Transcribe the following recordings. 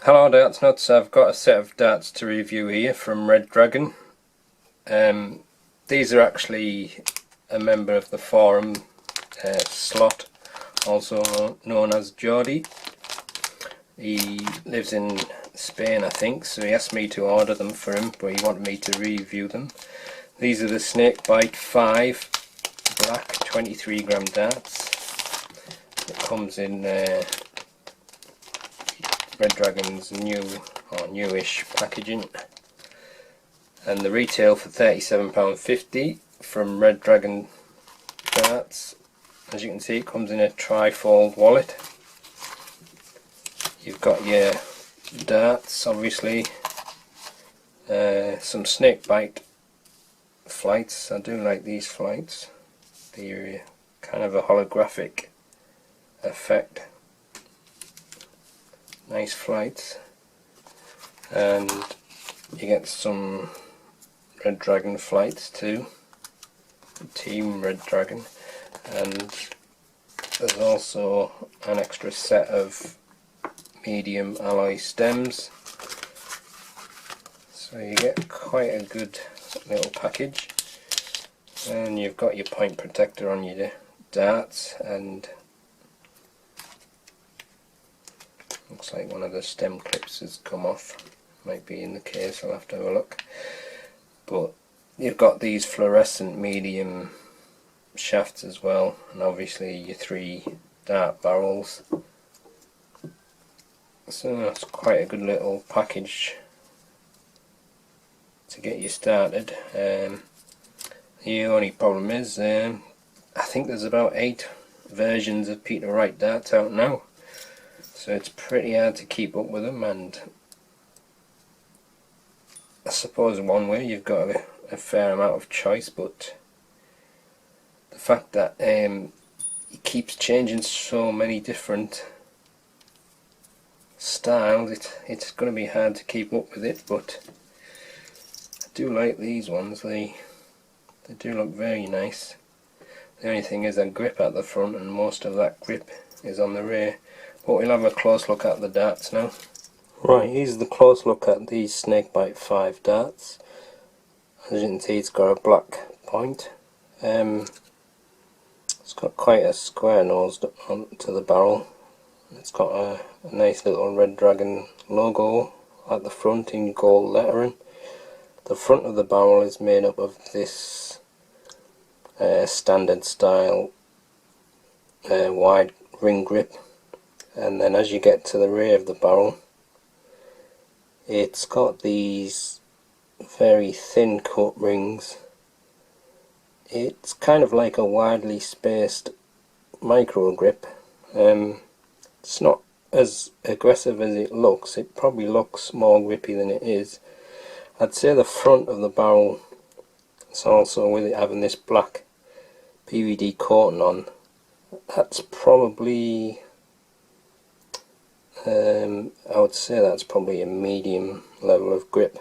Hello darts nuts, I've got a set of darts to review here from Red Dragon. These are actually a member of the forum, Slot, also known as Geordie. He lives in Spain I think, so he asked me to order them for him, but he wanted me to review them. These are the Snakebite 5 black 23 gram darts. It comes in Red Dragon's new or newish packaging, and the retail for £37.50 from Red Dragon darts. As you can see, it comes in a tri-fold wallet. You've got your darts, obviously, some Snakebite flights. I do like these flights. They're kind of a holographic effect. Nice flights, and you get some Red Dragon flights too, Team Red Dragon, and there's also an extra set of medium alloy stems, so you get quite a good little package. And you've got your point protector on your darts, and looks like one of the stem clips has come off. Might be in the case, I'll have to have a look. But you've got these fluorescent medium shafts as well, and obviously your 3 dart barrels. So that's quite a good little package to get you started. The only problem is, I think there's about 8 versions of Peter Wright darts out now. So it's pretty hard to keep up with them, and I suppose in one way you've got a fair amount of choice, but the fact that he keeps changing so many different styles, it's going to be hard to keep up with it. But I do like these ones, they do look very nice. The only thing is a grip at the front, and most of that grip is on the rear. But we'll have a close look at the darts now. Right, here's the close look at these Snakebite 5 darts. As you can see, it's got a black point. It's got quite a square nose onto the barrel. It's got a nice little Red Dragon logo at the front in gold lettering. The front of the barrel is made up of this standard style wide ring grip. And then as you get to the rear of the barrel, it's got these very thin cut rings. It's kind of like a widely spaced micro grip. It's not as aggressive as it looks. It probably looks more grippy than it is. I'd say the front of the barrel, it's also with it having this black PVD coating on, that's probably I would say that's probably a medium level of grip,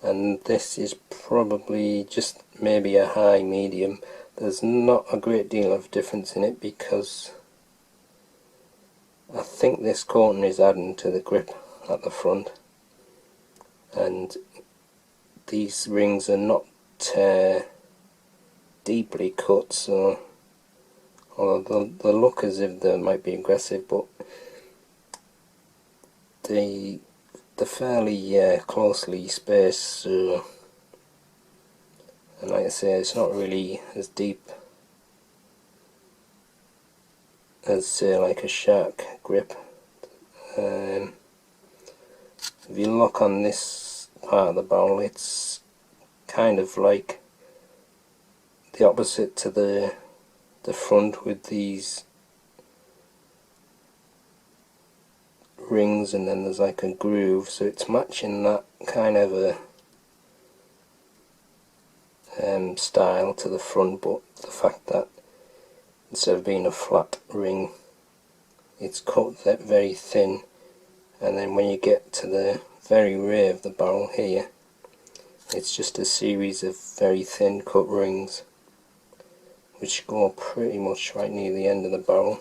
and this is probably just maybe a high medium. There's not a great deal of difference in it because I think this coating is adding to the grip at the front, and these rings are not deeply cut, so although they look as if they might be aggressive, but they're fairly closely spaced, and like I say, it's not really as deep as say like a shark grip. If you look on this part of the barrel, it's kind of like the opposite to the front, with these rings, and then there's like a groove, so it's matching that kind of a style to the front. But the fact that instead of being a flat ring, it's cut that very thin, and then when you get to the very rear of the barrel here, it's just a series of very thin cut rings which go pretty much right near the end of the barrel.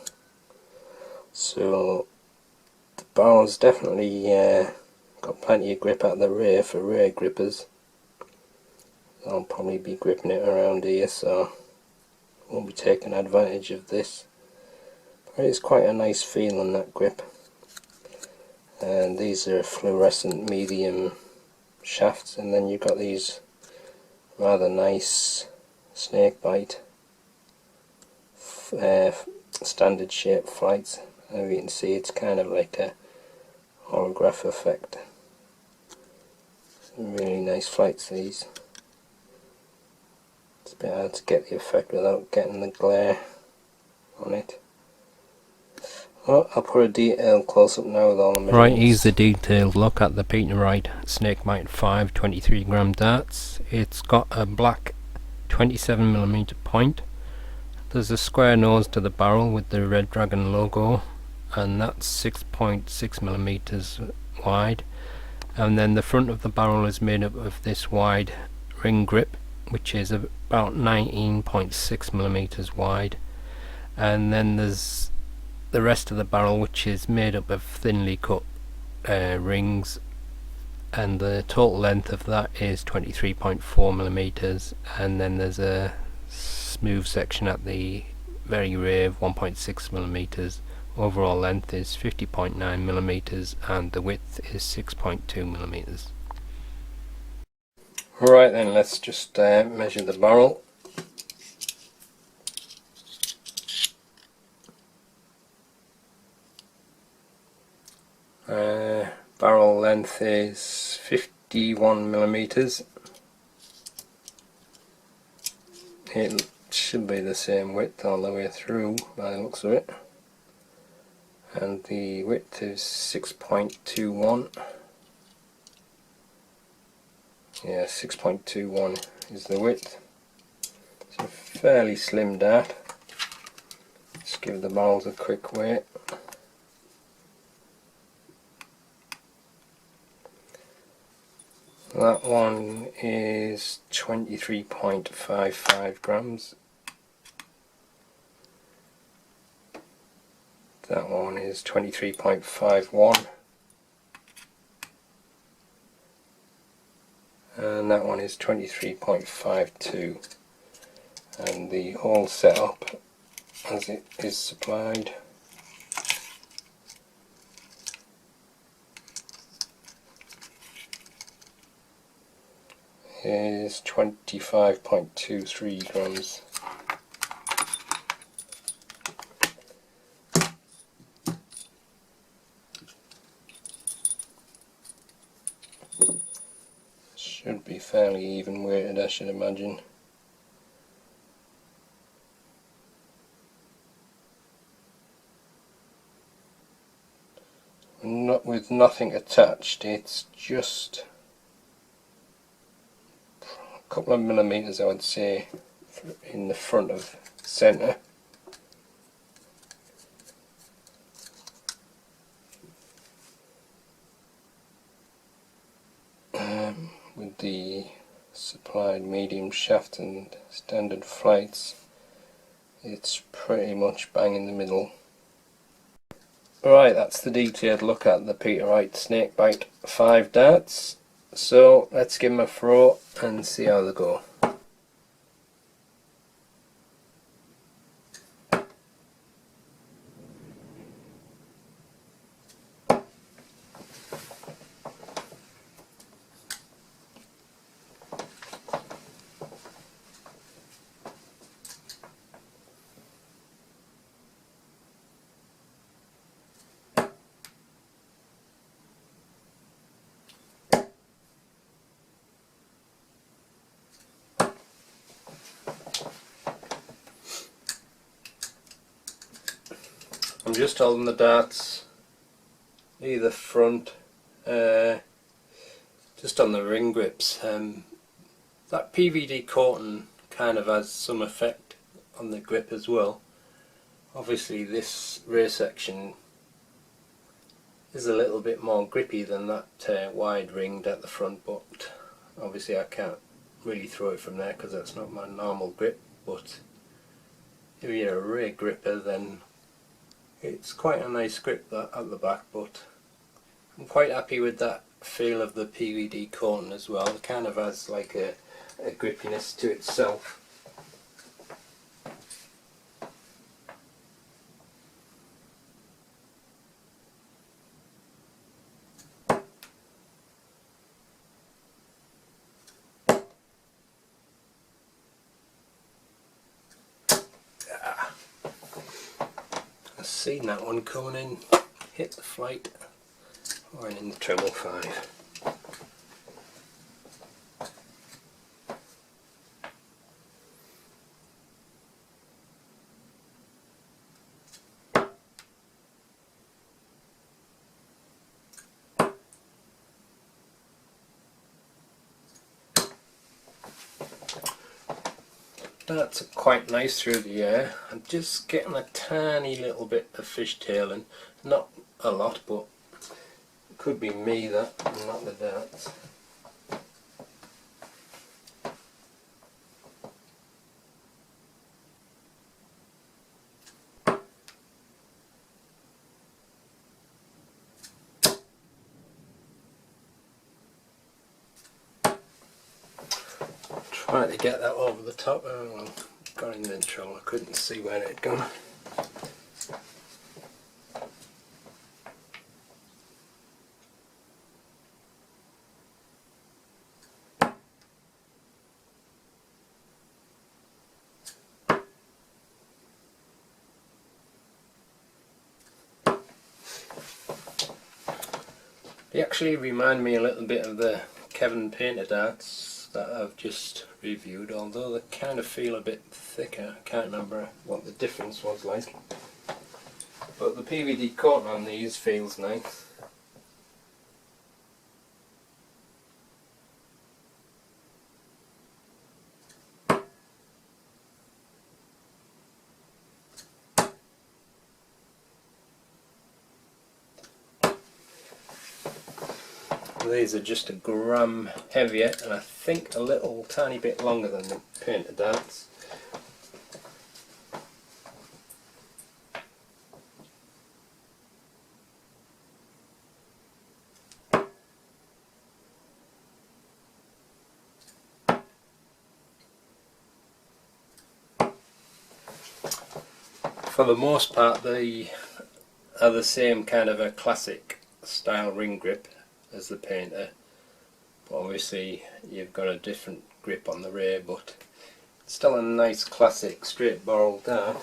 So The barrel's definitely got plenty of grip at the rear for rear grippers. I'll probably be gripping it around here, so won't be taking advantage of this. But it's quite a nice feel on that grip. And these are fluorescent medium shafts, and then you've got these rather nice snakebite standard shape flights. As you can see, it's kind of like a holograph effect. Some really nice flights, these. It's a bit hard to get the effect without getting the glare on it. Well, I'll put a detailed close-up now with all the measurements. Right, here's the detailed look at the Peter Wright Snakebite 5 23-gram darts. It's got a black 27mm point. There's a square nose to the barrel with the Red Dragon logo, and that's 6.6mm wide. And then the front of the barrel is made up of this wide ring grip, which is about 19.6mm wide. And then there's the rest of the barrel, which is made up of thinly cut rings, and the total length of that is 23.4mm, and then there's a smooth section at the very rear of 1.6mm. Overall length is 50.9mm and the width is 6.2mm. Right then, let's just measure the barrel. Barrel length is 51mm. It should be the same width all the way through by the looks of it. And the width is 6.21. Yeah, 6.21 is the width. It's a fairly slim dart. Just give the barrels a quick weight. That one is 23.55 grams. That one is 23.51. And that one is 23.52. And the whole setup as it is supplied is 25.23 grams. Should be fairly even weighted, I should imagine. Not with nothing attached, it's just a couple of millimeters, I would say, in the front of centre. With the supplied medium shaft and standard flights, it's pretty much bang in the middle. Right, that's the detailed look at the Peter Wright Snakebite 5 darts. So let's give them a throw and see how they go. I'm just holding the darts either front, just on the ring grips. That PVD coating kind of has some effect on the grip as well. Obviously this rear section is a little bit more grippy than that wide ringed at the front, but obviously I can't really throw it from there because that's not my normal grip. But if you're a rear gripper, then It's quite a nice grip that at the back, but I'm quite happy with that feel of the PVD coating as well. It kind of has like a grippiness to itself. I've seen that one coming in, hit the flight, or in the treble 5. That's quite nice through the air. I'm just getting a tiny little bit of fishtailing, not a lot, but it could be me that, not the darts. Trying to get that over the top. Oh well, got in trouble. I couldn't see where it had gone. They actually remind me a little bit of the Kevin Painter darts that I've just reviewed, although they kind of feel a bit thicker. I can't remember what the difference was like. But the PVD coating on these feels nice. These are just a gram heavier and I think a little tiny bit longer than the Painter darts. For the most part they are the same kind of a classic style ring grip as the Painter, but obviously you've got a different grip on the rear, but it's still a nice classic straight barrel dart.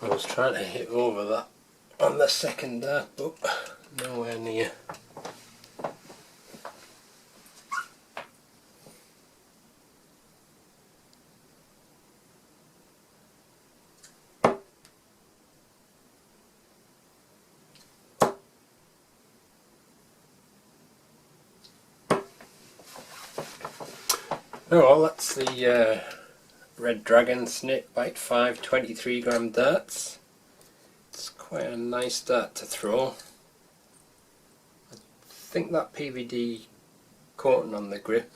I was trying to hit over that on the second dart, but nowhere near. Oh well, that's the Red Dragon Snakebite 5 23 gram darts. It's quite a nice dart to throw. I think that PVD coating on the grip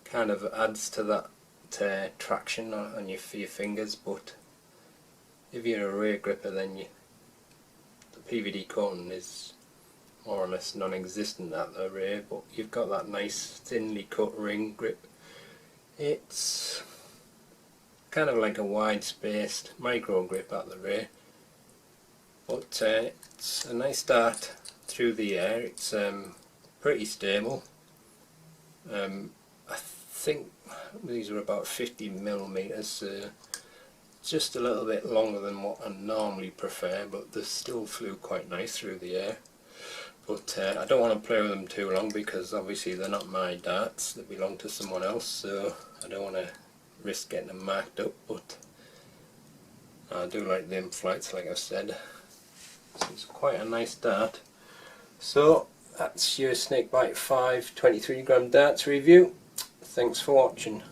kind of adds to that traction on your, for your fingers, but if you're a rear gripper then the PVD coating is more or less non-existent at the rear, but you've got that nice thinly cut ring grip. It's kind of like a wide spaced micro grip at the rear, but it's a nice start through the air. It's pretty stable. I think these are about 50mm, just a little bit longer than what I normally prefer, but they still flew quite nice through the air. But I don't want to play with them too long because obviously they're not my darts, they belong to someone else, so I don't want to risk getting them marked up, but I do like them flights, like I've said. So it's quite a nice dart. So that's your Snakebite 5 23 gram darts review. Thanks for watching.